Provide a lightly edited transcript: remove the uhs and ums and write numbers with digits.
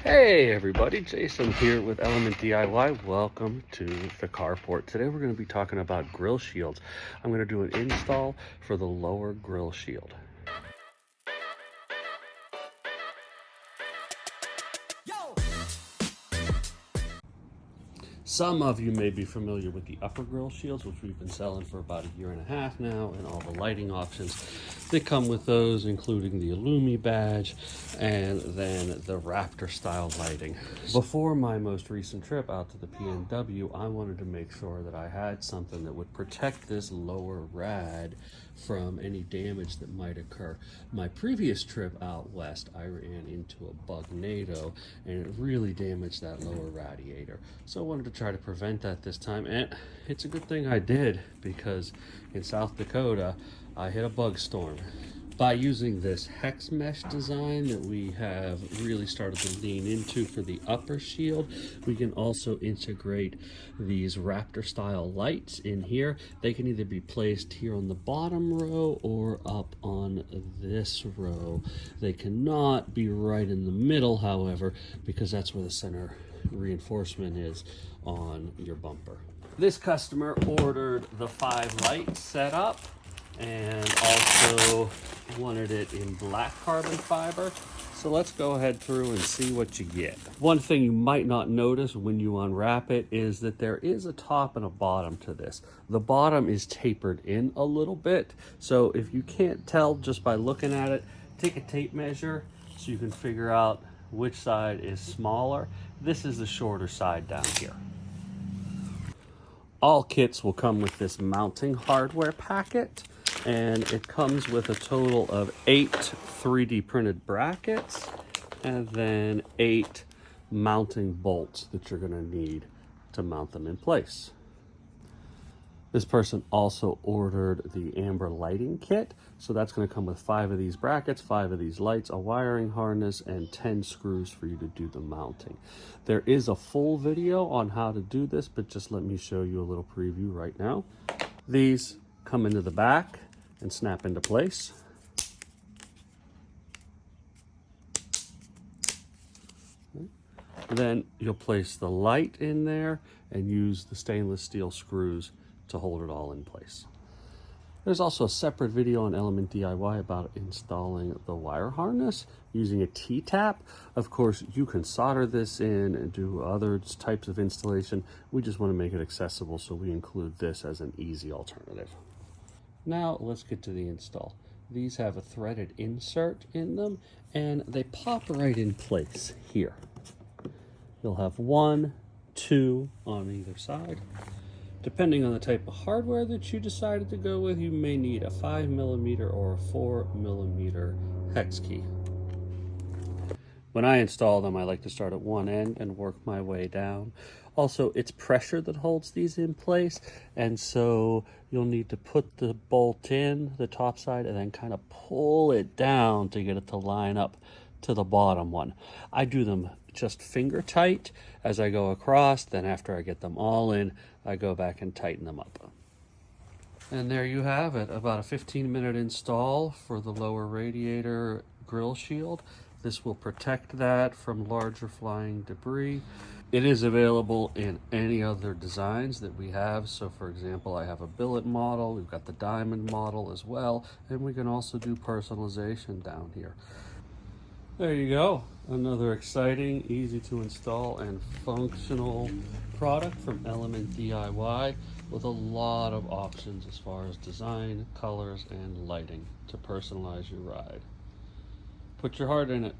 Hey everybody, Jason here with Element DIY. Welcome to the carport. Today we're going to be talking about grill shields. I'm going to do an install for the lower grill shield. Some of you may be familiar with the upper grill shields, which we've been selling for about a year and a half now, and all the lighting options that come with those, including the eLumi badge and then the Raptor-style lighting. Before my most recent trip out to the PNW, I wanted to make sure that I had something that would protect this lower rad from any damage that might occur. My previous trip out west, I ran into a bugnado and it really damaged that lower radiator. So I wanted to try to prevent that this time, and it's a good thing I did, because in South Dakota I hit a bug storm. By using this Hex Mesh design that we have really started to lean into for the upper shield, we can also integrate these Raptor-style lights in here. They can either be placed here on the bottom row or up on this row. They cannot be right in the middle, however, because that's where the center reinforcement is on your bumper. This customer ordered the 5 light setup and also wanted it in black carbon fiber. So let's go ahead through and see what you get. One thing you might not notice when you unwrap it is that there is a top and a bottom to this. The bottom is tapered in a little bit, so if you can't tell just by looking at it, take a tape measure so you can figure out which side is smaller. This is the shorter side down here. All kits will come with this mounting hardware packet, and it comes with a total of 8 3D printed brackets and then 8 mounting bolts that you're going to need to mount them in place. This person also ordered the amber lighting kit, so that's going to come with 5 of these brackets, 5 of these lights, a wiring harness, and 10 screws for you to do the mounting. There is a full video on how to do this, but just let me show you a little preview right now. These come into the back and snap into place. Then you'll place the light in there and use the stainless steel screws to hold it all in place. There's also a separate video on Element DIY about installing the wire harness using a T-tap. Of course, you can solder this in and do other types of installation. We just want to make it accessible, so we include this as an easy alternative. Now let's get to the install. These have a threaded insert in them, and they pop right in place here. You'll have 1, 2 on either side. Depending on the type of hardware that you decided to go with, you may need a 5mm or a 4mm hex key. When I install them, I like to start at one end and work my way down. Also, it's pressure that holds these in place, and so you'll need to put the bolt in the top side and then kind of pull it down to get it to line up to the bottom one. I do them just finger tight as I go across, then after I get them all in, I go back and tighten them up. And there you have it, about a 15-minute install for the lower radiator grill shield. This will protect that from larger flying debris. It is available in any other designs that we have. So for example, I have a billet model, we've got the diamond model as well, and we can also do personalization down here. There you go, another exciting, easy to install and functional product from Element DIY with a lot of options as far as design, colors, and lighting to personalize your ride. Put your heart in it.